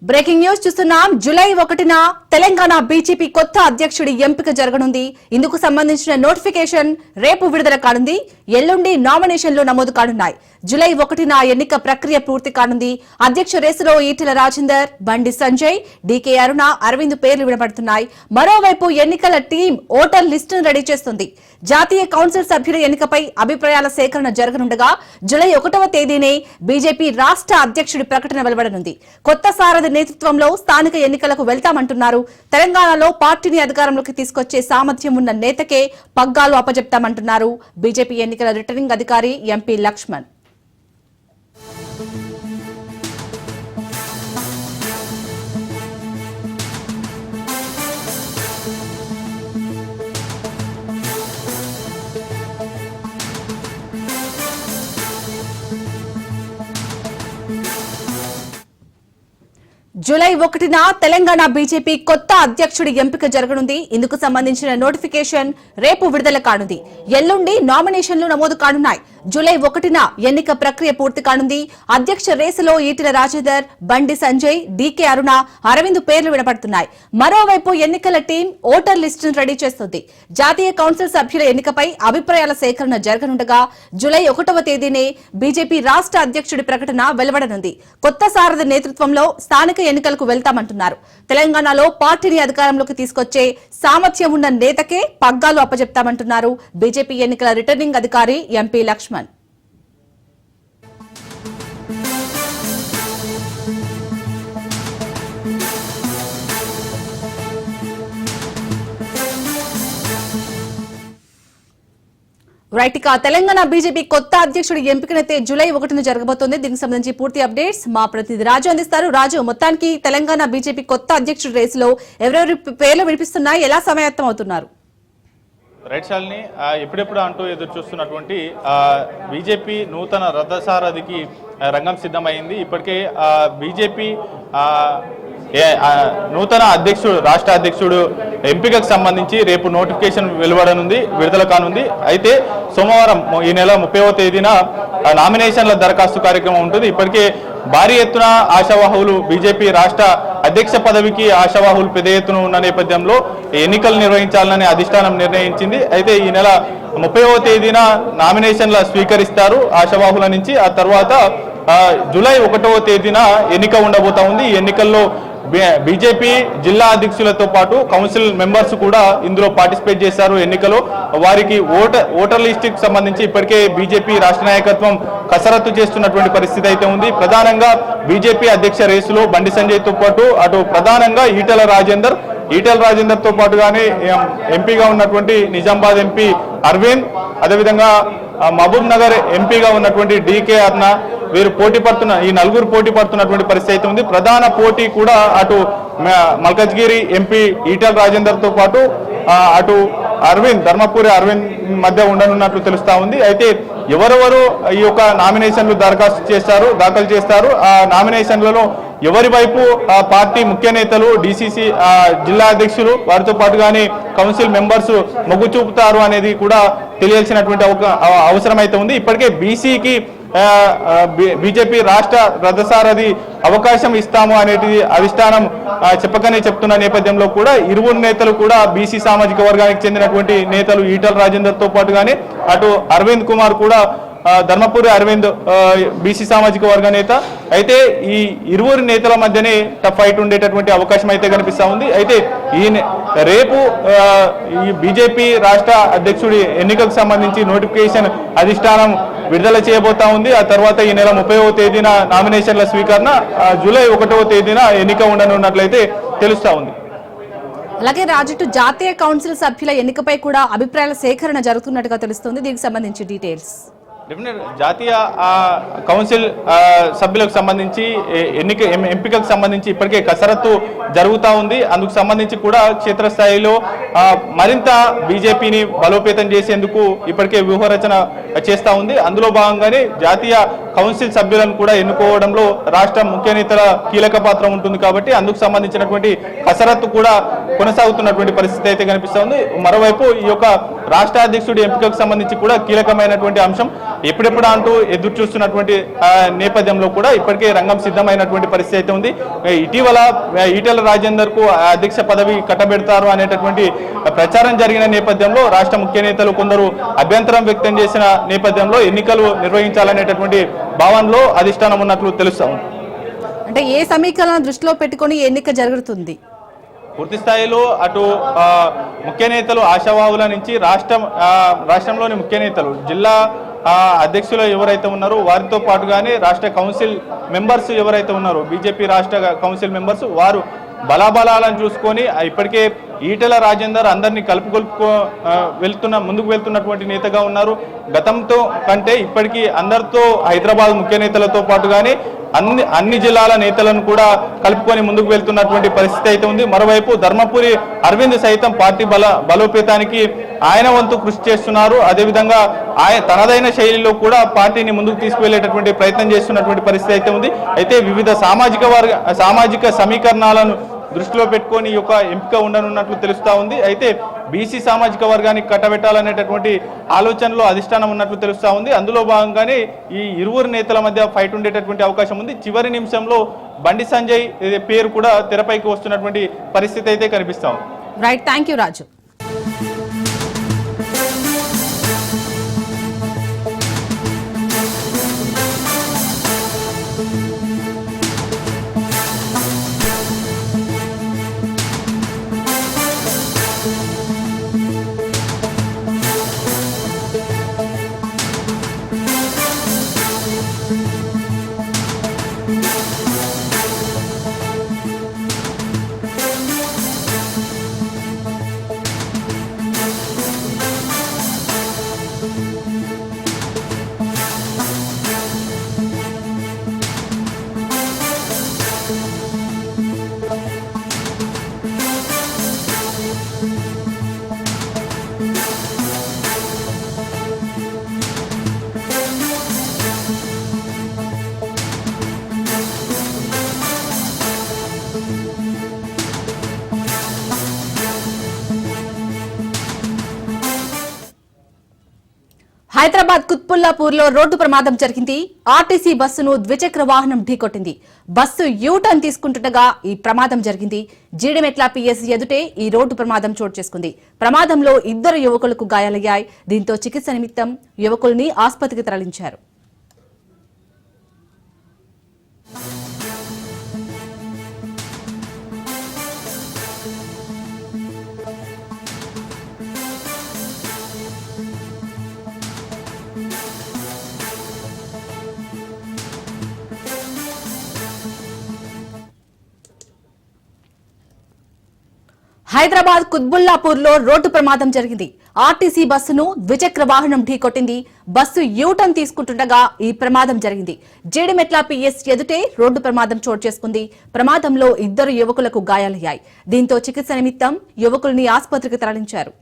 Breaking news చూస్తున్నాం. July 1న Telangana BJP కొత్త అధ్యక్షుడి ఎంపిక జరగనుంది. ఇందుకు సంబంధించిన నోటిఫికేషన్ రేపు విడుదల కానుంది. ఎల్లుండి నామినేషన్లు నమోదు కానున్నాయి. జూలై 1న ఎన్నిక ప్రక్రియ పూర్తి కానుంది. అధ్యక్ష రేసులో ఈటెల రాజేందర్, బండి సంజయ్, డీకే అరుణ, అరవింద్ పేర్లు వినబడుతున్నాయి. మరోవైపు ఎన్నికల టీం ఓటర్ లిస్టును రెడీ చేస్తుంది. జాతీయ కౌన్సిల్ సభ్యుల ఎన్నికపై అభిప్రాయాల సేకరణ జరగనుండగా జూలై 1వ తేదీనే బీజేపీ రాష్ట్ర అధ్యక్షుడి ప్రకటన వెలువడనుంది. కొత్త సారథి నేతృత్వంలో స్థానిక ఎన్నికలకు వెళ్తామంటున్నారు. తెలంగాణలో పార్టీని అధికారంలోకి తీసుకొచ్చే సామర్థ్యం ఉన్న నేతకే పగ్గాలు అప్పజెప్తామంటున్నారు బీజేపీ ఎన్నికల రిటర్నింగ్ అధికారి ఎంపీ లక్ష్మణ్. జూలై 1న తెలంగాణ బీజేపీ కొత్త అధ్యక్షుడి ఎంపిక జరగనుంది. ఇందుకు సంబంధించిన నోటిఫికేషన్ రేపు విడుదల కానుంది. ఎల్లుండి నామినేషన్లు నమోదు కానున్నాయి. జూలై 1న ఎన్నిక ప్రక్రియ పూర్తి కానుంది. అధ్యక్ష రేసులో ఈటెల రాజేందర్, బండి సంజయ్, డీకే అరుణ, అరవింద్ పేర్లు వినపడుతున్నాయి. మరోవైపు ఎన్నికల టీం ఓటర్ లిస్టును రెడీ చేస్తుంది. జాతీయ కౌన్సిల్ సభ్యుల ఎన్నికపై అభిప్రాయాల సేకరణ జరగనుండగా జూలై 1వ తేదీనే బీజేపీ రాష్ట్ర అధ్యక్షుడి ప్రకటన వెలువడనుంది. కొత్త సారథి నేతృత్వంలో స్థానిక ఎన్నికలకు వెళ్తామంటున్నారు. తెలంగాణలో పార్టీని అధికారంలోకి తీసుకొచ్చే సామర్థ్యం ఉన్న నేతకే పగ్గాలు అప్పజెప్తామంటున్నారు బీజేపీ ఎన్నికల రిటర్నింగ్ అధికారి ఎంపీ లక్ష్మణ్. రైట్, ఇక తెలంగాణ బీజేపీ కొత్త అధ్యక్షుడి ఎంపికనైతే జూలై 1న జరగబోతోంది. దీనికి సంబంధించి పూర్తి అప్డేట్స్ మా ప్రతినిధి రాజు అందిస్తారు. రాజు, మొత్తానికి తెలంగాణ బీజేపీ కొత్త అధ్యక్షుడి రేసులో ఎవరెవరి పేర్లు వినిపిస్తున్నాయి, ఎలా సమాయత్తం అవుతున్నారు? రైట్ శాలిని, ఎప్పుడెప్పుడు అంటూ ఎదురు చూస్తున్నటువంటి బీజేపీ నూతన రథసారథికి రంగం సిద్ధమైంది. ఇప్పటికే బీజేపీ నూతన అధ్యక్షుడు, రాష్ట్ర అధ్యక్షుడు ఎంపికకు సంబంధించి రేపు నోటిఫికేషన్ విడుదల కానుంది. అయితే సోమవారం ఈ నెల 30వ తేదీన నామినేషన్ల దరఖాస్తు కార్యక్రమం ఉంటుంది. ఇప్పటికే భారీ ఎత్తున ఆశావాహులు, బీజేపీ రాష్ట్ర అధ్యక్ష పదవికి ఆశావాహులు పెద్ద ఎత్తున ఉన్న నేపథ్యంలో ఎన్నికలు నిర్వహించాలని అధిష్టానం నిర్ణయించింది. అయితే ఈ నెల 30వ తేదీన నామినేషన్ల స్వీకరిస్తారు ఆశావాహుల నుంచి. ఆ తర్వాత జూలై 1వ తేదీన ఎన్నిక ఉండబోతా ఉంది. ఈ ఎన్నికల్లో బీజేపీ జిల్లా అధ్యక్షులతో పాటు కౌన్సిల్ మెంబర్స్ కూడా ఇందులో పార్టిసిపేట్ చేశారు. ఎన్నికలో వారికి ఓటర్ లిస్టుకి సంబంధించి ఇప్పటికే బీజేపీ రాష్ట్ర నాయకత్వం కసరత్తు చేస్తున్నటువంటి పరిస్థితి అయితే ఉంది. ప్రధానంగా బీజేపీ అధ్యక్ష రేసులో బండి సంజయ్తో పాటు అటు ప్రధానంగా ఈటెల రాజేందర్ తో పాటుగానే ఎంపీగా ఉన్నటువంటి నిజామాబాద్ ఎంపీ అరవింద్, అదేవిధంగా మహబూబ్ నగర్ ఎంపీగా ఉన్నటువంటి డీకే అరుణ, వీరు ఈ నలుగురు పోటీ పడుతున్నటువంటి పరిస్థితి అయితే ఉంది. ప్రధాన పోటీ కూడా అటు మల్కజ్గిరి ఎంపీ ఈటెల రాజేందర్ తో పాటు అటు ధర్మపురి అరవింద్ మధ్య ఉండనున్నట్లు తెలుస్తా ఉంది. అయితే ఎవరెవరు ఈ యొక్క నామినేషన్లు దాఖలు చేస్తారు, ఆ నామినేషన్లలో ఎవరి వైపు పార్టీ ముఖ్య నేతలు, డీసీసీ జిల్లా అధ్యక్షులు, వారితో పాటుగానే కౌన్సిల్ మెంబర్స్ మొగ్గు చూపుతారు అనేది కూడా తెలియాల్సినటువంటి అవసరం అయితే ఉంది. ఇప్పటికే బీసీకి బీజేపీ రాష్ట్ర రథసారథి అవకాశం ఇస్తాము అనేది అధిష్టానం చెప్పకనే చెప్తున్న నేపథ్యంలో కూడా ఇరువురు నేతలు కూడా బీసీ సామాజిక వర్గానికి చెందినటువంటి నేతలు ఈటెల రాజేందర్ తో పాటుగానే అటు అరవింద్ కుమార్ కూడా ధర్మపురి అరవింద్ బీసీ సామాజిక వర్గ నేత. అయితే ఈ ఇరువురు నేతల మధ్యనే టఫ్ ఫైట్ ఉండేటటువంటి అవకాశం అయితే కనిపిస్తా ఉంది. అయితే రేపు ఈ బీజేపీ రాష్ట్ర అధ్యక్షుడి ఎన్నికకు సంబంధించి నోటిఫికేషన్ అధిష్టానం విడుదల చేయబోతా ఉంది. ఆ తర్వాత ఈ నెల 30వ తేదీన నామినేషన్ల స్వీకరణ, జూలై 1వ తేదీన ఎన్నిక ఉండనున్నట్లయితే తెలుస్తా ఉంది. అలాగే రాజు, జాతీయ కౌన్సిల్ సభ్యుల ఎన్నికపై కూడా అభిప్రాయాల సేకరణ జరుగుతున్నట్టుగా తెలుస్తుంది. దీనికి సంబంధించి డీటెయిల్స్. జాతీయ కౌన్సిల్ సభ్యులకు సంబంధించి ఎంపికకు సంబంధించి ఇప్పటికే కసరత్తు జరుగుతూ ఉంది. అందుకు సంబంధించి కూడా క్షేత్రస్థాయిలో మరింత బీజేపీని బలోపేతం చేసేందుకు ఇప్పటికే వ్యూహరచన చేస్తూ ఉంది. అందులో భాగంగానే జాతీయ కౌన్సిల్ సభ్యులను కూడా ఎన్నుకోవడంలో రాష్ట్ర ముఖ్య నేతల కీలక పాత్ర ఉంటుంది కాబట్టి అందుకు సంబంధించినటువంటి కసరత్తు కూడా కొనసాగుతున్నటువంటి పరిస్థితి అయితే కనిపిస్తోంది. మరోవైపు ఈ యొక్క రాష్ట్ర అధ్యక్షుడి ఎంపికకు సంబంధించి కూడా కీలకమైనటువంటి అంశం ఎప్పుడెప్పుడు అంటూ ఎదురు చూస్తున్నటువంటి నేపథ్యంలో కూడా ఇప్పటికే రంగం సిద్ధమైనటువంటి పరిస్థితి అయితే ఉంది. ఇటీవల ఈటెల రాజేందర్ కు అధ్యక్ష పదవి కట్టబెడతారు అనేటటువంటి ప్రచారం జరిగిన నేపథ్యంలో రాష్ట్ర ముఖ్య నేతలు కొందరు అభ్యంతరం వ్యక్తం చేసిన నేపథ్యంలో ఎన్నికలు నిర్వహించాలనేటటువంటి భావనలో అధిష్టానం ఉన్నట్లు తెలుస్తాం. అంటే ఏ సమీకరణ దృష్టిలో పెట్టుకొని ఎన్నిక జరుగుతుంది? పూర్తి స్థాయిలో అటు ముఖ్య నేతలు ఆశావాహుల నుంచి రాష్ట్రంలోని ముఖ్య నేతలు జిల్లా అధ్యక్షులు ఎవరైతే ఉన్నారో వారితో పాటుగానే రాష్ట్ర కౌన్సిల్ మెంబర్స్ ఎవరైతే ఉన్నారో బీజేపీ రాష్ట్ర కౌన్సిల్ మెంబర్స్ వారు బలాబలాలను చూసుకొని ఇప్పటికే ఈటెల రాజేందర్ అందరినీ ముందుకు వెళ్తున్నటువంటి నేతగా ఉన్నారు. గతంతో కంటే ఇప్పటికీ అందరితో హైదరాబాద్ ముఖ్య నేతలతో పాటుగానే అన్ని జిల్లాల నేతలను కూడా కలుపుకొని ముందుకు వెళ్తున్నటువంటి పరిస్థితి అయితే ఉంది. మరోవైపు ధర్మపురి అరవింద్ సైతం పార్టీ బలోపేతానికి ఆయన వంతు కృషి చేస్తున్నారు. అదేవిధంగా తనదైన శైలిలో కూడా పార్టీని ముందుకు తీసుకువెళ్లేటటువంటి ప్రయత్నం చేస్తున్నటువంటి పరిస్థితి అయితే ఉంది. అయితే వివిధ సామాజిక సమీకరణాలను దృష్టిలో పెట్టుకొని ఈ యొక్క ఎంపిక ఉండనున్నట్లు తెలుస్తా ఉంది. అయితే బీసీ సామాజిక వర్గానికి కట్టబెట్టాలనేటటువంటి ఆలోచనలో అధిష్టానం ఉన్నట్లు తెలుస్తా ఉంది. అందులో భాగంగానే ఈ ఇరువురు నేతల మధ్య ఫైట్ ఉండేటటువంటి అవకాశం ఉంది. చివరి నిమిషంలో బండి సంజయ్ పేరు కూడా తెరపైకి వస్తున్నటువంటి పరిస్థితి అయితే కనిపిస్తా ఉంది. రైట్, థ్యాంక్ యూ రాజు. హైదరాబాద్ కుత్బుల్లాపూర్ లో రోడ్డు ప్రమాదం జరిగింది. ఆర్టీసీ బస్సును ద్విచక్ర వాహనం ఢీకొట్టింది. బస్సు యూటర్న్ తీసుకుంటుండగా ఈ ప్రమాదం జరిగింది. జీడిమెట్ల పిఎస్ ఎదుటే ఈ రోడ్డు ప్రమాదం చోటు చేసుకుంది. ప్రమాదంలో 2 యువకులకు గాయాలయ్యాయి. దీంతో చికిత్స నిమిత్తం యువకుల్ని ఆసుపత్రికి తరలించారు. హైదరాబాద్ కుత్బుల్లాపూర్ లో రోడ్డు ప్రమాదం జరిగింది. ఆర్టీసీ బస్సును ద్విచక్ర వాహనం ఢీకొట్టింది. బస్సు యూటర్న్ తీసుకుంటుండగా ఈ ప్రమాదం జరిగింది. జీడిమెట్ల పిఎస్ ఎదుటే రోడ్డు ప్రమాదం చోటు చేసుకుంది. ప్రమాదంలో 2 యువకులకు గాయాలయ్యాయి. దీంతో చికిత్స నిమిత్తం యువకుల్ని ఆసుపత్రికి తరలించారు.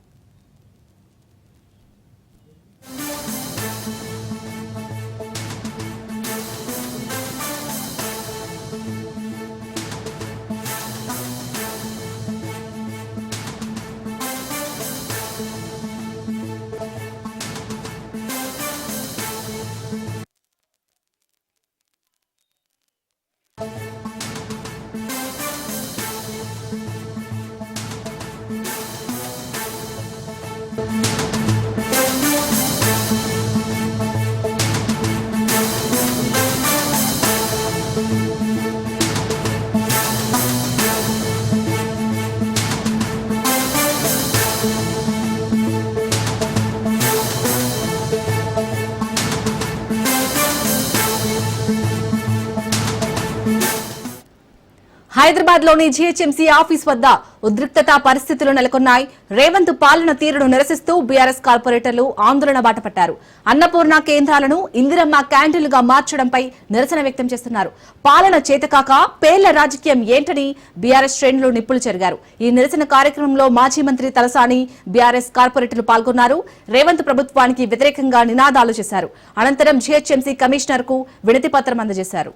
హైదరాబాద్ లోని జీహెచ్ఎంసీ ఆఫీస్ వద్ద ఉద్రిక్తత పరిస్థితులు నెలకొన్నాయి. రేవంత్ పాలన తీరును నిరసిస్తూ బీఆర్ఎస్ కార్పొరేటర్లు ఆందోళన బాటపట్టారు. అన్నపూర్ణ కేంద్రాలను ఇందిరమ్మ క్యాంటీన్లుగా మార్చడంపై నిరసన వ్యక్తం చేస్తున్నారు. పాలన చేతకాక పేర్ల రాజకీయం ఏంటని బీఆర్ఎస్ శ్రేణులు నిప్పులు చెరిగారు. ఈ నిరసన కార్యక్రమంలో మాజీ మంత్రి తలసాని, బీఆర్ఎస్ కార్పొరేటర్లు పాల్గొన్నారు. రేవంత్ ప్రభుత్వానికి వ్యతిరేకంగా నినాదాలు చేశారు. అనంతరం జీహెచ్ఎంసీ కమిషనర్ కు వినతి పత్రం అందజేశారు.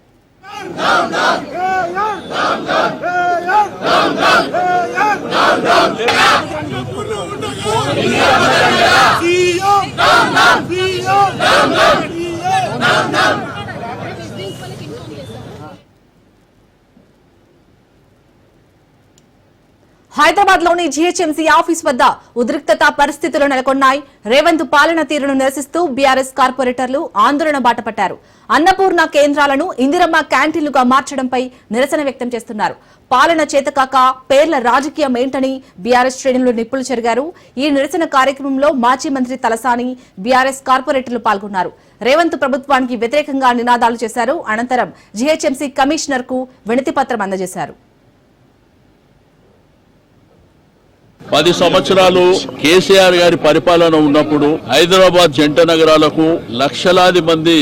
హైదరాబాద్ లోని జీహెచ్ఎంసీ ఆఫీస్ వద్ద ఉద్రిక్తత పరిస్థితులు నెలకొన్నాయి. రేవంత్ పాలన తీరును నిరసిస్తూ బీఆర్ఎస్ కార్పొరేటర్లు ఆందోళన బాటపట్టారు. అన్నపూర్ణ కేంద్రాలను ఇందిరమ్మ క్యాంటీన్లుగా మార్చడంపై నిరసన వ్యక్తం చేస్తున్నారు. పాలన చేతకాక పేర్ల రాజకీయం ఏంటని బీఆర్ఎస్ శ్రేణులు నిప్పులు చెరిగారు. ఈ నిరసన కార్యక్రమంలో మాజీ మంత్రి తలసాని, బీఆర్ఎస్ కార్పొరేటర్లు పాల్గొన్నారు. రేవంత్ ప్రభుత్వానికి వ్యతిరేకంగా నినాదాలు చేశారు. అనంతరం జీహెచ్ఎంసీ కమిషనర్ కు వినతి పత్రం అందజేశారు. 10 సంవత్సరాలు కేసీఆర్ గారి పరిపాలన ఉన్నప్పుడు హైదరాబాద్ జంట నగరాలకు లక్షలాది మంది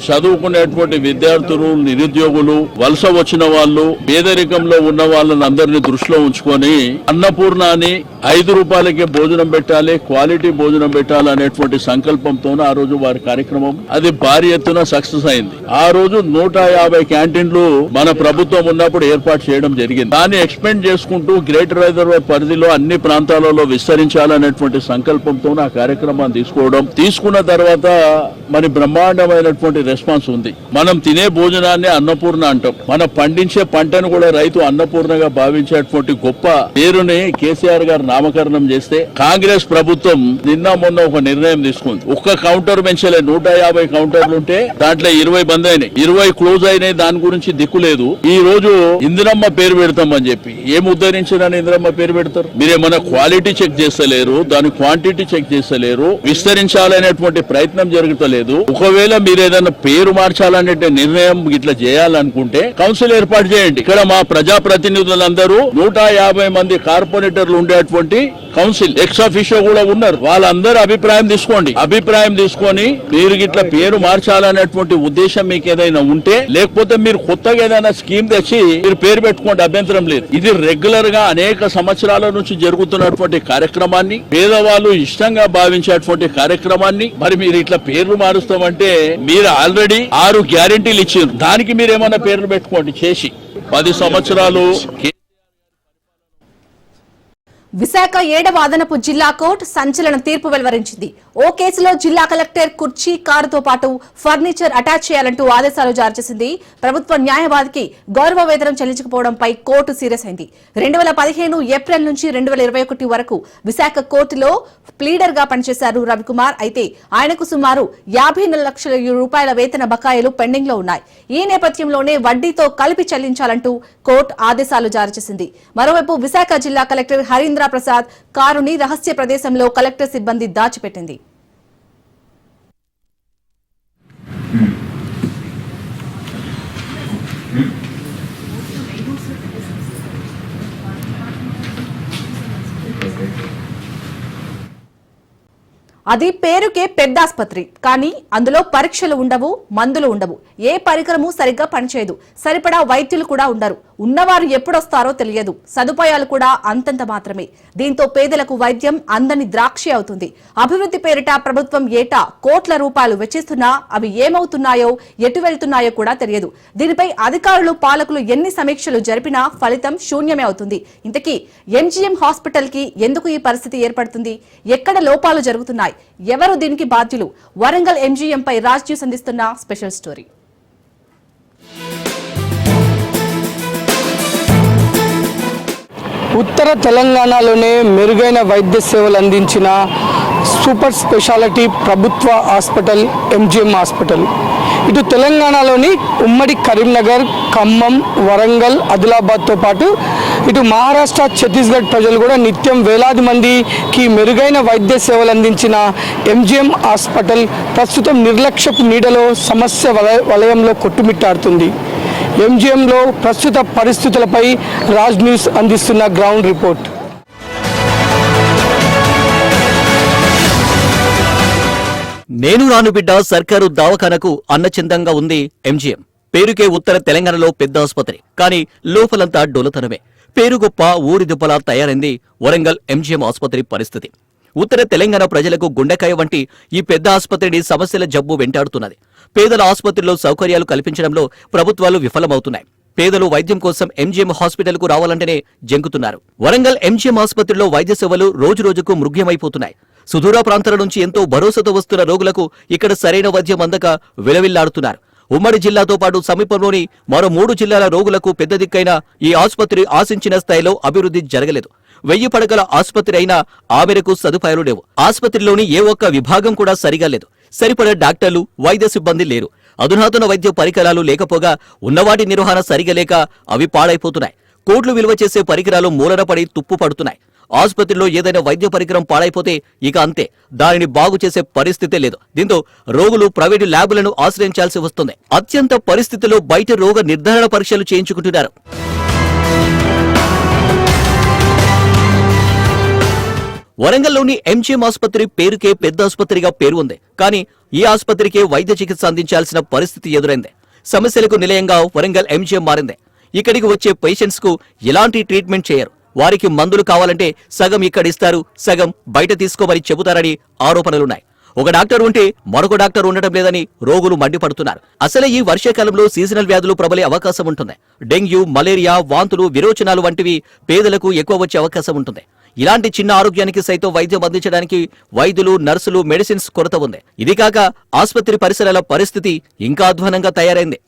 చదువుకునేటువంటి విద్యార్థులు, నిరుద్యోగులు, వలస వచ్చిన వాళ్ళు, పేదరికంలో ఉన్న వాళ్ళని అందరినీ దృష్టిలో ఉంచుకొని అన్నపూర్ణ అని 5 రూపాయలకే భోజనం పెట్టాలి, క్వాలిటీ భోజనం పెట్టాలి అనేటువంటి సంకల్పంతో ఆ రోజు వారి కార్యక్రమం అది భారీ ఎత్తున సక్సెస్ అయింది. ఆ రోజు 150 క్యాంటీన్లు మన ప్రభుత్వం ఉన్నప్పుడు ఏర్పాటు చేయడం జరిగింది. దాన్ని ఎక్స్పెండ్ చేసుకుంటూ గ్రేటర్ హైదరాబాద్ పరిధిలో అన్ని ప్రాంతాలలో విస్తరించాలనేటువంటి సంకల్పంతో ఆ కార్యక్రమాన్ని తీసుకున్న తర్వాత మరి బ్రహ్మాండమైనటువంటి రెస్పాన్స్ ఉంది. మనం తినే భోజనాన్ని అన్నపూర్ణ అంటాం. మనం పండించే పంటను కూడా రైతు అన్నపూర్ణగా భావించేటువంటి గొప్ప పేరుని కేసీఆర్ గారు నామకరణం చేస్తే కాంగ్రెస్ ప్రభుత్వం నిన్న మొన్న ఒక నిర్ణయం తీసుకుంది. ఒక్క కౌంటర్ పెంచలే, 150 కౌంటర్లు ఉంటే దాంట్లో 20 బంద్ అయినాయి, 20 క్లోజ్ అయినాయి. దాని గురించి దిక్కు లేదు. ఈ రోజు ఇందిరమ్మ పేరు పెడతామని చెప్పి ఏం ఉద్ధరించారని ఇందిరమ్మ పేరు పెడతారు? మీరేమన్నా క్వాలిటీ చెక్ చేస్తలేరు, దాని క్వాంటిటీ చెక్ చేస్తలేరు, విస్తరించాలనేటువంటి ప్రయత్నం జరుగుతలేదు. ఒకవేళ మీరు ఏదైనా పేరు మార్చాలనే నిర్ణయం ఇట్లా చేయాలనుకుంటే కౌన్సిల్ ఏర్పాటు చేయండి. ఇక్కడ మా ప్రజాప్రతినిధులందరూ 150 మంది కార్పొరేటర్లు ఉండేటువంటి కౌన్సిల్ ఎక్స్ ఆఫీషియో కూడా ఉన్నారు. వాళ్ళందరూ అభిప్రాయం తీసుకోండి. అభిప్రాయం తీసుకొని మీరు ఇట్లా పేరు మార్చాలనేటువంటి ఉద్దేశం మీకు ఏదైనా ఉంటే, లేకపోతే మీరు కొత్తగా ఏదైనా స్కీమ్ తెచ్చి మీరు పేరు పెట్టుకోండి, అభ్యంతరం లేదు. ఇది రెగ్యులర్ గా అనేక సంవత్సరాల నుంచి జరుగుతున్నటువంటి కార్యక్రమాన్ని, పేదవాళ్ళు ఇష్టంగా భావించేటువంటి కార్యక్రమాన్ని మరి మీరు ఇట్లా పేర్లు మారుస్తామంటే మీరు ఆల్రెడీ 6 గ్యారెంటీలు ఇచ్చారు. దానికి మీరు ఏమైనా పేర్లు పెట్టుకోండి చేసి. 10 సంవత్సరాలు విశాఖ 7వ అదనపు జిల్లా కోర్టు సంచలన తీర్పు వెలువరించింది. ఓ కేసులో జిల్లా కలెక్టర్ కుర్చీ, కారుతో పాటు ఫర్నిచర్ అటాచ్ చేయాలంటూ ఆదేశాలు జారీ చేసింది. ప్రభుత్వ న్యాయవాదికి గౌరవ వేతనం చెల్లించకపోవడంపై కోర్టు సీరియస్ అయింది. 2015 ఏప్రిల్ నుంచి 2021 వరకు విశాఖ కోర్టులో ప్లీడర్ గా పనిచేశారు రవికుమార్. అయితే ఆయనకు సుమారు 54 లక్షల రూపాయల వేతన బకాయిలు పెండింగ్ లో ఉన్నాయి. ఈ నేపథ్యంలోనే వడ్డీతో కలిపి చెల్లించాలంటూ కోర్టు ఆదేశాలు జారీ చేసింది. మరోవైపు విశాఖ జిల్లా కలెక్టర్ హరీంద్ర ప్రసాద్ కారుని రహస్య ప్రదేశంలో కలెక్టర్ సిబ్బంది దాచిపెట్టింది. అది పేరుకే పెద్ద ఆసుపత్రి, కానీ అందులో పరీక్షలు ఉండవు, మందులు ఉండవు, ఏ పరికరము సరిగ్గా పనిచేయదు, సరిపడా వైద్యులు కూడా ఉండరు, ఉన్నవారు ఎప్పుడొస్తారో తెలియదు, సదుపాయాలు కూడా అంతంత మాత్రమే. దీంతో పేదలకు వైద్యం అందని ద్రాక్షి అవుతుంది. అభివృద్ధి పేరిట ప్రభుత్వం ఏటా కోట్ల రూపాయలు వెచ్చిస్తున్నా అవి ఏమవుతున్నాయో, ఎటు వెళ్తున్నాయో కూడా తెలియదు. దీనిపై అధికారులు, పాలకులు ఎన్ని సమీక్షలు జరిపినా ఫలితం శూన్యమే అవుతుంది. ఇంతకీ ఎంజీఎం హాస్పిటల్ కి ఎందుకు ఈ పరిస్థితి ఏర్పడుతుంది? ఎక్కడ లోపాలు జరుగుతున్నాయి? ఎవరు దీనికి బాధ్యులు? వరంగల్ ఎంజీఎం పై రాజ్ న్యూస్ అందిస్తున్న స్పెషల్ స్టోరీ. ఉత్తర తెలంగాణలోనే మెరుగైన వైద్య సేవలు అందించిన సూపర్ స్పెషాలిటీ ప్రభుత్వ హాస్పిటల్ ఎంజీఎం హాస్పిటల్. ఇటు తెలంగాణలోని ఉమ్మడి కరీంనగర్, ఖమ్మం, వరంగల్, ఆదిలాబాద్తో పాటు ఇటు మహారాష్ట్ర, ఛత్తీస్గఢ్ ప్రజలు కూడా నిత్యం వేలాది మందికి మెరుగైన వైద్య సేవలు అందించిన ఎంజీఎం హాస్పిటల్ ప్రస్తుతం నిర్లక్ష్యపు నీడలో సమస్య వలయంలో కొట్టుమిట్టాడుతుంది. ఎంజిఎంలో ప్రస్తుత పరిస్థితులపై రాజ్ న్యూస్ అందిస్తున్న గ్రౌండ్ రిపోర్ట్. నేను రాను బిడ్డ సర్కారు దవాఖానకు అన్నచందంగా ఉంది ఎంజీఎం. పేరుకే ఉత్తర తెలంగాణలో పెద్ద ఆసుపత్రి, కానీ లోపలంతా డొలతనమే. పేరు గొప్ప ఊరి దుబ్బలా తయారైంది వరంగల్ ఎంజీఎం ఆసుపత్రి పరిస్థితి. ఉత్తర తెలంగాణ ప్రజలకు గుండెకాయ వంటి ఈ పెద్ద ఆసుపత్రిని సమస్యల జబ్బు వెంటాడుతున్నది. పేదల ఆసుపత్రిలో సౌకర్యాలు కల్పించడంలో ప్రభుత్వాలు విఫలమవుతున్నాయి. పేదలు వైద్యం కోసం ఎంజీఎం హాస్పిటల్కు రావాలంటేనే జంకుతున్నారు. వరంగల్ ఎంజీఎం ఆసుపత్రిలో వైద్య సేవలు రోజురోజుకు మృగ్యమైపోతున్నాయి. సుదూర ప్రాంతాల నుంచి ఎంతో భరోసాతో వస్తున్న రోగులకు ఇక్కడ సరైన వైద్యం అందక విలవిల్లాడుతున్నారు. ఉమ్మడి జిల్లాతో పాటు సమీపంలోని మరో 3 జిల్లాల రోగులకు పెద్ద దిక్కైన ఈ ఆసుపత్రి ఆశించిన స్థాయిలో అభివృద్ధి జరగలేదు. 1000 పడకల ఆసుపత్రి అయినా ఆ మేరకు సదుపాయాలు లేవు. ఆసుపత్రిలోని ఏ ఒక్క విభాగం కూడా సరిగా లేదు. సరిపడే డాక్టర్లు, వైద్య సిబ్బంది లేరు. అధునాతన వైద్య పరికరాలు లేకపోగా ఉన్నవాటి నిర్వహణ సరిగా లేక అవి పాడైపోతున్నాయి. కోట్లు విలువ చేసే పరికరాలు మూలన పడి తుప్పు పడుతున్నాయి. ఆసుపత్రిలో ఏదైనా వైద్య పరికరం పాడైపోతే ఇక అంతే, దానిని బాగు చేసే పరిస్థితే లేదు. దీంతో రోగులు ప్రైవేటు ల్యాబులను ఆశ్రయించాల్సి వస్తుంది. అత్యంత పరిస్థితిలో బయట రోగ నిర్ధారణ పరీక్షలు చేయించుకుంటున్నారు. వరంగల్లోని ఎంజీఎం ఆసుపత్రి పేరుకే పెద్ద ఆసుపత్రిగా పేరు ఉంది. కానీ ఈ ఆసుపత్రికే వైద్య చికిత్స అందించాల్సిన పరిస్థితి ఎదురైంది. సమస్యలకు నిలయంగా వరంగల్ ఎంజీఎం మారింది. ఇక్కడికి వచ్చే పేషెంట్స్ కు ఎలాంటి ట్రీట్మెంట్ చేయరు. వారికి మందులు కావాలంటే సగం ఇక్కడ ఇస్తారు, సగం బయట తీసుకోమని చెబుతారని ఆరోపణలున్నాయి. ఒక డాక్టర్ ఉంటే మరొక డాక్టర్ ఉండటం లేదని రోగులు మండిపడుతున్నారు. అసలే ఈ వర్షాకాలంలో సీజనల్ వ్యాధులు ప్రబలే అవకాశం ఉంటుంది. డెంగ్యూ, మలేరియా, వాంతులు, విరోచనాలు వంటివి పేదలకు ఎక్కువ వచ్చే అవకాశం ఉంటుంది. ఇలాంటి చిన్న ఆరోగ్యానికి సైతం వైద్యం అందించడానికి వైద్యులు, నర్సులు, మెడిసిన్స్ కొరత ఉంది. ఇది కాక ఆసుపత్రి పరిసరాల పరిస్థితి ఇంకా అధ్వానంగా తయారైంది.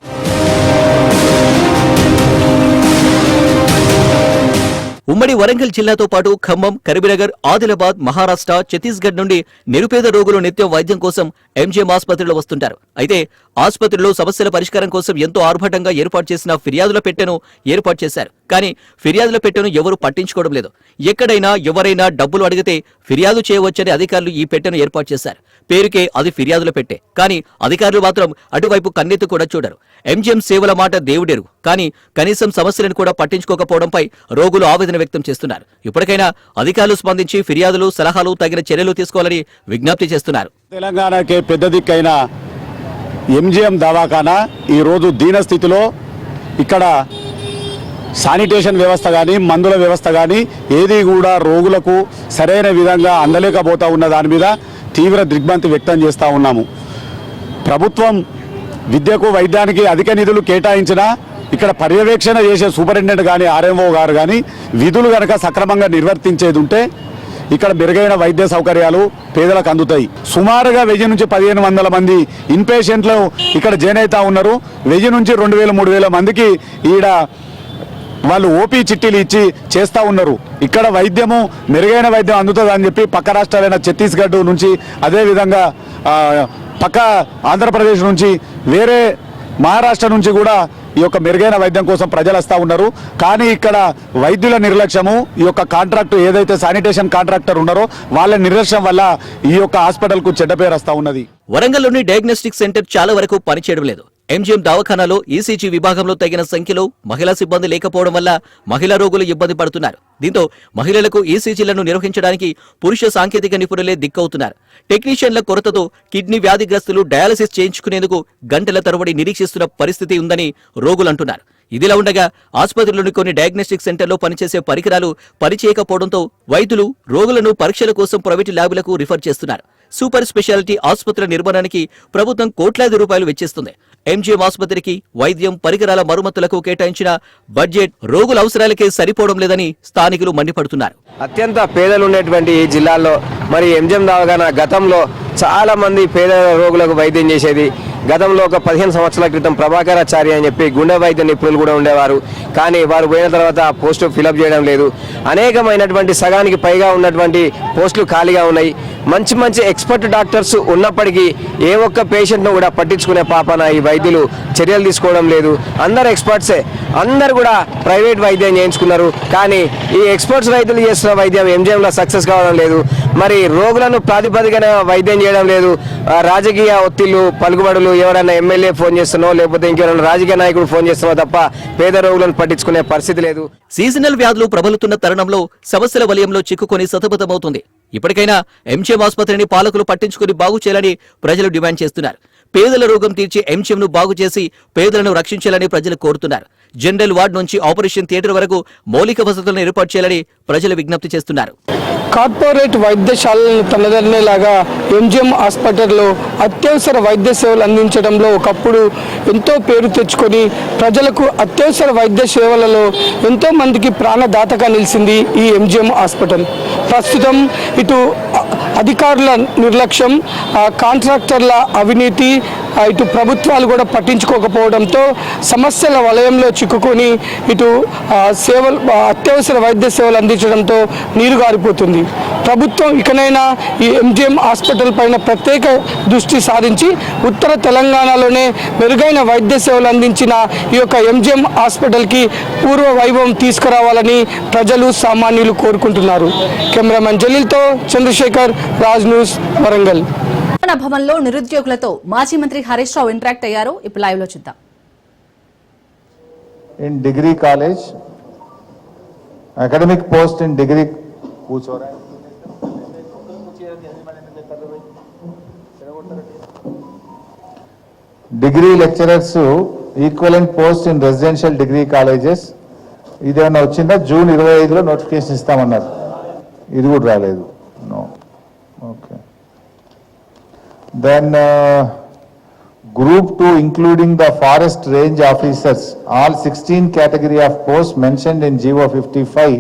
ఉమ్మడి వరంగల్ జిల్లాతో పాటు ఖమ్మం, కరీంనగర్, ఆదిలాబాద్, మహారాష్ట్ర, ఛత్తీస్గఢ్ నుండి నిరుపేద రోగులు నిత్యం వైద్యం కోసం ఎంజీఎం ఆసుపత్రిలో వస్తుంటారు. అయితే ఆసుపత్రిలో సమస్యల పరిష్కారం కోసం ఎంతో ఆర్భాటంగా ఏర్పాటు చేసిన ఫిర్యాదుల పెట్టెను ఏర్పాటు చేశారు. కానీ ఫిర్యాదుల పెట్టెను ఎవరూ పట్టించుకోవడం లేదు. ఎక్కడైనా ఎవరైనా డబ్బులు అడిగితే ఫిర్యాదు చేయవచ్చని అధికారులు ఈ పెట్టెను ఏర్పాటు చేశారు. పేరుకే అది ఫిర్యాదుల పెట్టె, కానీ అధికారులు మాత్రం అటువైపు కన్నెత్తి కూడా చూడరు. ఎంజీఎం సేవల మాట దేవుడెరు, కానీ కనీసం సమస్యలను కూడా పట్టించుకోకపోవడంపై రోగులు ఆవేదన వ్యక్తం చేస్తున్నారు. ఇప్పటికైనా అధికారులు స్పందించి ఫిర్యాదులు, సలహాలు, తగిన చర్యలు తీసుకోవాలని విజ్ఞప్తి చేస్తున్నారు. తెలంగాణకే పెద్ద దిక్కైన ఎంజీఎం దవాఖానా ఈరోజు దీనస్థితిలో, ఇక్కడ శానిటేషన్ వ్యవస్థ కానీ, మందుల వ్యవస్థ కానీ ఏది కూడా రోగులకు సరైన విధంగా అందలేకపోతా ఉన్న దాని మీద తీవ్ర దిగ్భ్రాంతి వ్యక్తం చేస్తూ ఉన్నాము. ప్రభుత్వం విద్యకు, వైద్యానికి అధిక నిధులు కేటాయించినా ఇక్కడ పర్యవేక్షణ చేసే సూపరింటెండెంట్ కానీ, ఆర్ఎంఓ గారు కానీ విధులు కనుక సక్రమంగా నిర్వర్తించేది ఉంటే ఇక్కడ మెరుగైన వైద్య సౌకర్యాలు పేదలకు అందుతాయి. సుమారుగా 1000 నుంచి 1500 మంది ఇన్పేషెంట్లు ఇక్కడ జాయిన్ అవుతా ఉన్నారు. 1000 నుంచి 2000, 3000 మందికి ఈడ వాళ్ళు ఓపీ చిట్టీలు ఇచ్చి చేస్తూ ఉన్నారు. ఇక్కడ వైద్యము మెరుగైన వైద్యం అందుతుంది అని చెప్పి పక్క రాష్ట్రాలైన ఛత్తీస్గఢ్ నుంచి, అదేవిధంగా పక్క ఆంధ్రప్రదేశ్ నుంచి, వేరే మహారాష్ట్ర నుంచి కూడా ఈ యొక్క మెరుగైన వైద్యం కోసం ప్రజలు వస్తూ ఉన్నారు. కానీ ఇక్కడ వైద్యుల నిర్లక్ష్యము, ఈ యొక్క కాంట్రాక్టు ఏదైతే శానిటేషన్ కాంట్రాక్టర్ ఉన్నారో వాళ్ళ నిర్లక్ష్యం వల్ల ఈ యొక్క హాస్పిటల్కు చెడ్డ పేరు వస్తూ ఉన్నది. వరంగల్లోని డయాగ్నోస్టిక్ సెంటర్ చాలా వరకు పనిచేయడం లేదు. ఎంజీఎం దవాఖానాలో ఈసీజీ విభాగంలో తగిన సంఖ్యలో మహిళా సిబ్బంది లేకపోవడం వల్ల మహిళా రోగులు ఇబ్బంది పడుతున్నారు. దీంతో మహిళలకు ఈసీజీలను నిర్వహించడానికి పురుష సాంకేతిక నిపుణులే దిక్కవుతున్నారు. టెక్నీషియన్ల కొరతతో కిడ్నీ వ్యాధిగ్రస్తులు డయాలసిస్ చేయించుకునేందుకు గంటల తరబడి నిరీక్షిస్తున్న పరిస్థితి ఉందని రోగులు అంటున్నారు. ఇదిలా ఉండగా ఆసుపత్రిలోని కొన్ని డయాగ్నోస్టిక్ సెంటర్లో పనిచేసే పరికరాలు పనిచేయకపోవడంతో వైద్యులు రోగులను పరీక్షల కోసం ప్రైవేటు ల్యాబులకు రిఫర్ చేస్తున్నారు. సూపర్ స్పెషాలిటీ ఆసుపత్రుల నిర్మాణానికి ప్రభుత్వం కోట్లాది రూపాయలు వెచ్చిస్తుంది. ఎంజీఎం ఆసుపత్రికి వైద్యం, పరికరాల మరమ్మతులకు కేటాయించిన బడ్జెట్ రోగుల అవసరాలకే సరిపోవడం లేదని స్థానికులు మండిపడుతున్నారు. అత్యంత పేదలు ఉండేటువంటి ఈ జిల్లాల్లో మరి ఎంజీఎం దవాఖానా గతంలో చాలా మంది పేద రోగులకు వైద్యం చేసేది. గతంలో ఒక 15 సంవత్సరాల క్రితం ప్రభాకరాచారి అని చెప్పి గుండె వైద్య నిపుణులు కూడా ఉండేవారు. కానీ వారు పోయిన తర్వాత ఆ పోస్టు ఫిలప్ చేయడం లేదు. అనేకమైనటువంటి సగానికి పైగా ఉన్నటువంటి పోస్టులు ఖాళీగా ఉన్నాయి. మంచి మంచి ఎక్స్పర్ట్ డాక్టర్స్ ఉన్నప్పటికీ ఏ ఒక్క పేషెంట్ను కూడా పట్టించుకునే పాపన ఈ వైద్యులు చర్యలు తీసుకోవడం లేదు. అందరు ఎక్స్పర్ట్సే, అందరు కూడా ప్రైవేట్ వైద్యం చేయించుకున్నారు. కానీ ఈ ఎక్స్పర్ట్స్ వైద్యులు చేస్తున్న వైద్యం ఎంజిఎంలో సక్సెస్ కావడం లేదు. మరి రోగులను ప్రాతిపదికన వైద్యం చేయడం లేదు. రాజకీయ ఒత్తిళ్లు, పలుకుబడులు, ఎవరైనా ఎమ్మెల్యే ఫోన్ చేస్తున్నో లేకపోతే ఇంకెవరైనా రాజకీయ నాయకుడు ఫోన్ చేస్తున్నో తప్ప పేద రోగులను పట్టించుకునే పరిస్థితి లేదు. సీజనల్ వ్యాధులు ప్రబలుతున్న తరుణంలో సమస్యల వలయంలో చిక్కుకొని సతమతమవుతుంది. ఇప్పటికైనా ఎంజిఎం ఆసుపత్రిని పాలకులు పట్టించుకుని బాగు చేయాలని ప్రజలు డిమాండ్ చేస్తున్నారు. పేదల రోగం తీర్చి ఎంజిఎంను బాగు చేసి పేదలను రక్షించాలని ప్రజలు కోరుతున్నారు. జనరల్ వార్డు నుంచి ఆపరేషన్ థియేటర్ వరకు మౌలిక వసతులను ఏర్పాటు చేయాలని ప్రజలు విజ్ఞప్తి చేస్తున్నారు. కార్పొరేట్ వైద్యశాలలను తలదన్నేలాగా ఎంజిఎం హాస్పిటల్లో అత్యవసర వైద్య సేవలు అందించడంలో ఒకప్పుడు ఎంతో పేరు తెచ్చుకొని ప్రజలకు అత్యవసర వైద్య సేవలలో ఎంతో మందికి ప్రాణదాతగా నిలిచింది ఈ ఎంజిఎం హాస్పిటల్. ప్రస్తుతం ఇటు అధికారుల నిర్లక్ష్యం, కాంట్రాక్టర్ల అవినీతి, ఇటు ప్రభుత్వాలు కూడా పట్టించుకోకపోవడంతో సమస్యల వలయంలో చిక్కుకొని ఇటు సేవలు, అత్యవసర వైద్య సేవలు అందించడంతో నీరుగారిపోతుంది. ప్రభుత్వం ఇకనైనా ఈ ఎంజిఎం హాస్పిటల్ పైన ప్రత్యేక దృష్టి సారించి ఉత్తర తెలంగాణలోనే మెరుగైన వైద్య సేవలు అందించిన ఈ యొక్క ఎంజిఎం హాస్పిటల్కి పూర్వ వైభవం తీసుకురావాలని ప్రజలు, సామాన్యులు కోరుకుంటున్నారు. కెమెరామెన్ జలీల్తో చంద్రశేఖర్, రాజ్ న్యూస్, వరంగల్. భవన్లో నిరుద్యోగులతో మాజీ మంత్రి హరీష్ రావు ఇంటరాక్ట్ అయ్యారు. ఇప్పుడు లైవ్ లో చూద్దాం. In degree college, academic post in degree degree lecturers equivalent post in residential degree colleges. ఇదేమన్నా వచ్చిందా? జూన్ 25లో నోటిఫికేషన్ ఇస్తామన్నారు, ఇది కూడా రాలేదు. No. Okay. Then Group 2 including the forest range officers, all 16 category of posts mentioned in GO 55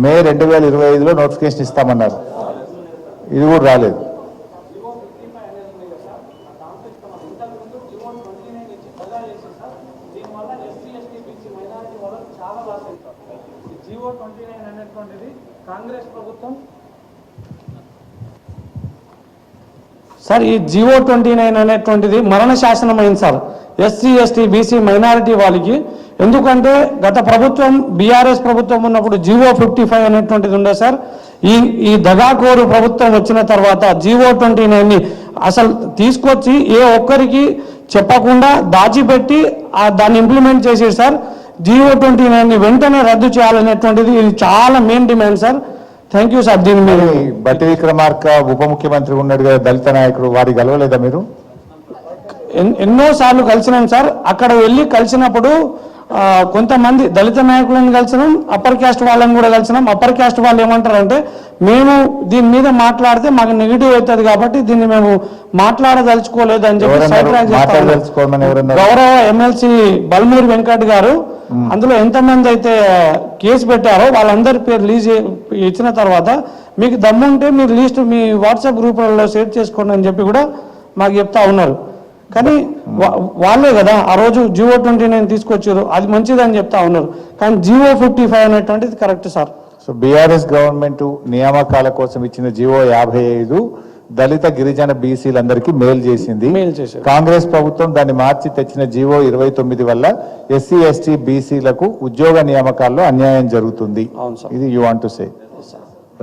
May 2025లో notification ఇస్తామన్నారు, ఇది కూడా రాలేదు. సార్ ఈ GO 29 అనేటువంటిది మరణ శాసనం అయింది sir SC, ST, BC, minority వాళ్ళకి. ఎందుకంటే గత ప్రభుత్వం బీఆర్ఎస్ ప్రభుత్వం ఉన్నప్పుడు GO 55 అనేటువంటిది ఉండే సార్. ఈ దగాకోరు ప్రభుత్వం వచ్చిన తర్వాత GO 29ని అసలు తీసుకొచ్చి ఏ ఒక్కరికి చెప్పకుండా దాచిపెట్టి దాన్ని ఇంప్లిమెంట్ చేసేది సార్. GO 29ని వెంటనే రద్దు చేయాలనేటువంటిది ఇది చాలా main demand sir. Thank you sir. దీని మీద బట్టి విక్రమార్క ఉప ముఖ్యమంత్రి ఉన్నాడు కదా, దళిత నాయకుడు, వారికి కలవలేదా మీరు? ఎన్నో సార్లు కలిసినాం సార్. అక్కడ వెళ్ళి కలిసినప్పుడు కొంతమంది దళిత నాయకులను కలిసినాం, అప్పర్ క్యాస్ట్ వాళ్ళని కూడా కలిసినాం. అప్పర్ క్యాస్ట్ వాళ్ళు ఏమంటారంటే మేము దీని మీద మాట్లాడితే మాకు నెగిటివ్ అవుతుంది కాబట్టి దీన్ని మేము మాట్లాడదలుచుకోలేదు అని చెప్పి సైడ్ ట్రాక్ చేస్తాం. గౌరవ ఎమ్మెల్సీ బల్మూరి వెంకట్ గారు అందులో ఎంతమంది అయితే కేసు పెట్టారో వాళ్ళందరి పేరు రిలీజ్ ఇచ్చిన తర్వాత మీకు దమ్ముంటే మీరు లిస్ట్ మీ వాట్సాప్ గ్రూపులలో షేర్ చేసుకోండి అని చెప్పి కూడా మాకు చెప్తా ఉన్నారు. కానీ వాళ్ళే కదా ఆ రోజు GO 29 తీసుకొచ్చారు, అది మంచిదని చెప్తా ఉన్నారు. కానీ GO 55 అనేటువంటిది correct sir. So BRS government నియామకాల కోసం ఇచ్చిన GO 55 దళిత, గిరిజన, బీసీలందరికీ మేలు చేసింది. కాంగ్రెస్ ప్రభుత్వం దాన్ని మార్చి తెచ్చిన GO 29 వల్ల ఎస్సీ, ఎస్టీ, బీసీలకు ఉద్యోగ నియామకాల్లో అన్యాయం జరుగుతుంది. ఇది you want to say,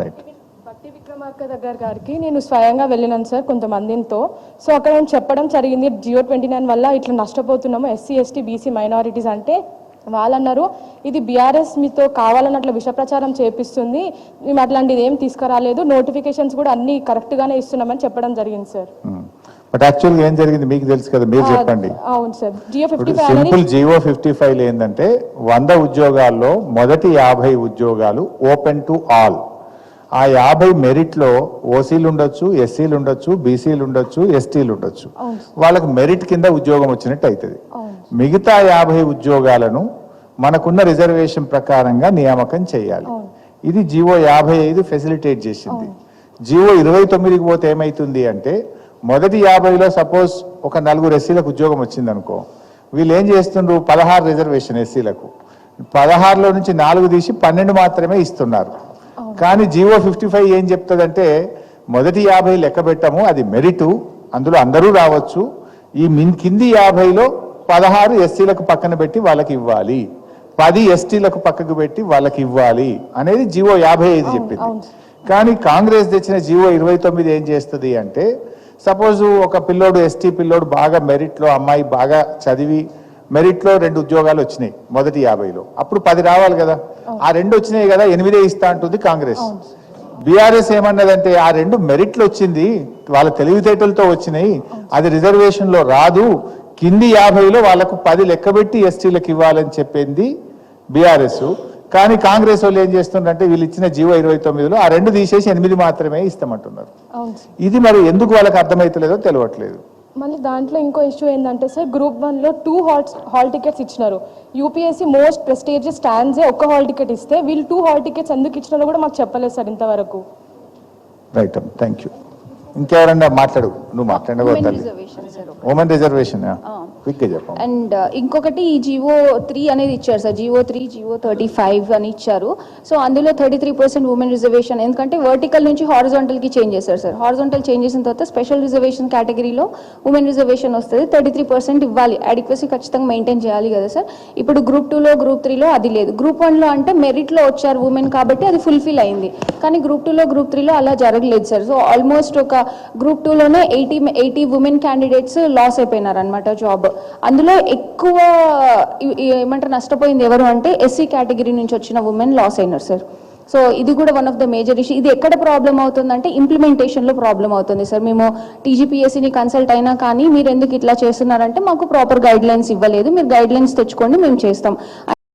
right? బట్టి విక్రమార్క దగ్గర గారికి నేను స్వయంగా వెళ్ళినాను సార్ కొంతమందితో. సో అక్కడ నేను చెప్పడం జరిగింది GO 29 వల్ల ఇట్లా నష్టపోతున్నాము ఎస్సీ, ఎస్టీ, బీసీ, మైనారిటీస్ అంటే వాళ్ళన్నారు ఇది బీఆర్ఎస్ మీతో కావాలని అట్లా విష ప్రచారం చేపిస్తుంది, మేము అట్లాంటిది ఏం తీసుకురాలేదు, నోటిఫికేషన్స్ కూడా అన్ని కరెక్ట్ గానే ఇస్తున్నామని చెప్పడం జరిగింది సార్. బట్ యాక్చువల్గా ఏం జరిగింది మీకు తెలుసు కదా, మీరు చెప్పండి. అవును సార్. సింపుల్ GO 55 ఏంటంటే 100 ఉద్యోగాల్లో మొదటి 50 ఉద్యోగాలు ఓపెన్ టు ఆల్. ఆ 50 మెరిట్లో ఓసీలు ఉండొచ్చు, ఎస్సీలు ఉండొచ్చు, బీసీలు ఉండొచ్చు, ఎస్టీలు ఉండొచ్చు. వాళ్ళకి మెరిట్ కింద ఉద్యోగం వచ్చినట్టు అవుతుంది. మిగతా 50 ఉద్యోగాలను మనకున్న రిజర్వేషన్ ప్రకారంగా నియామకం చేయాలి. ఇది GO 55 ఫెసిలిటేట్ చేసింది. GO 29కి పోతే ఏమైతుంది అంటే మొదటి 50లో సపోజ్ ఒక 4 ఎస్సీలకు ఉద్యోగం వచ్చింది అనుకో, వీళ్ళు ఏం చేస్తుండ్రు 16 రిజర్వేషన్ ఎస్సీలకు, 16లో నుంచి 4 తీసి 12 మాత్రమే ఇస్తున్నారు. కానీ GO 55 ఏం చెప్తుందంటే మొదటి 50 లెక్క పెట్టాము, అది మెరిటు, అందులో అందరూ రావచ్చు. ఈ కింది 50లో 16 ఎస్సీలకు పక్కన పెట్టి వాళ్ళకి ఇవ్వాలి, 10 ఎస్టీలకు పక్కకు పెట్టి వాళ్ళకి ఇవ్వాలి అనేది జీవో 55 చెప్పింది. కానీ కాంగ్రెస్ తెచ్చిన జీవో 29 ఏం చేస్తుంది అంటే, సపోజ్ ఒక పిల్లోడు ఎస్టీ పిల్లోడు బాగా మెరిట్లో, అమ్మాయి బాగా చదివి మెరిట్లో 2 ఉద్యోగాలు వచ్చినాయి మొదటి 50లో, అప్పుడు 10 రావాలి కదా. ఆ 2 వచ్చినాయి కదా, 8 ఇస్తా అంటుంది కాంగ్రెస్. బీఆర్ఎస్ ఏమన్నదంటే ఆ 2 మెరిట్లు వచ్చింది, వాళ్ళ తెలివితేటలతో వచ్చినాయి, అది రిజర్వేషన్లో రాదు, కింది 50లో వాళ్ళకు 10 లెక్కబెట్టి ఎస్టీలకు ఇవ్వాలని చెప్పింది బీఆర్ఎస్. కానీ కాంగ్రెస్ వాళ్ళు ఏం చేస్తున్నారంటే వీళ్ళు ఇచ్చిన జీవో 29లో ఆ 2 తీసేసి 8 మాత్రమే ఇస్తామంటున్నారు. ఇది మరి ఎందుకు వాళ్ళకి అర్థమైతలేదో తెలియట్లేదు. మళ్ళీ దాంట్లో ఇంకో ఇష్యూ ఏంటంటే సార్, గ్రూప్ 1లో 2 హాల్ టికెట్స్ ఇచ్చినారు. యూపీఎస్సీ మోస్ట్ ప్రెస్టీజియస్ స్టాండ్సే ఒక హాల్ టికెట్ ఇస్తే వీళ్ళు 2 హాల్ టికెట్స్ ఎందుకు ఇచ్చినారో కూడా మాకు చెప్పలేదు సార్ ఇంతవరకు. Right, thank you. ఇంకెవరన్నా మాట్లాడు, నువ్వు మాట్లాడగలుగుతావు. ఉమెన్ రిజర్వేషన్ క్విక్గా చెప్పండి. అండ్ ఇంకొకటి ఈ జీవో 3 అనేది ఇచ్చారు సార్, జీవో 3, జీవో 35 అని ఇచ్చారు. సో అందులో 33% ఉమెన్ రిజర్వేషన్, ఎందుకంటే వర్టికల్ నుంచి హారిజాంటల్కి చేంజ్ చేశారు సార్. హారిజాంటల్ చేంజ్ చేసిన తర్వాత స్పెషల్ రిజర్వేషన్ కేటగిరీలో ఉమెన్ రిజర్వేషన్ వస్తుంది, 33% ఇవ్వాలి. అడిక్వసీ ఖచ్చితంగా మెయింటైన్ చేయాలి కదా సార్. ఇప్పుడు గ్రూప్ 2లో గ్రూప్ 3లో అది లేదు. గ్రూప్ 1లో అంటే మెరిట్లో వచ్చారు ఉమెన్ కాబట్టి అది ఫుల్ఫిల్ అయింది, కానీ గ్రూప్ 2లో గ్రూప్ 3లో అలా జరగలేదు సార్. సో ఆల్మోస్ట్ ఒక గ్రూప్ 2లోనే 80 ఉమెన్ క్యాండిడేట్స్ లాస్ అయిపోయినారు అనమాట జాబ్. అందులో ఎక్కువ ఏమంటారు నష్టపోయింది ఎవరు అంటే ఎస్సీ కేటగిరీ నుంచి వచ్చిన ఉమెన్ లాస్ అయినారు సార్. సో ఇది కూడా one of the major issue. ఇది ఎక్కడ ప్రాబ్లం అవుతుందంటే ఇంప్లిమెంటేషన్లో ప్రాబ్లం అవుతుంది సార్. మేము టీజీపీఎస్సీని కన్సల్ట్ అయినా కానీ మీరు ఎందుకు ఇట్లా చేస్తున్నారంటే మాకు ప్రాపర్ గైడ్ లైన్స్ ఇవ్వలేదు, మీరు గైడ్ లైన్స్ తెచ్చుకోండి మేము చేస్తాం.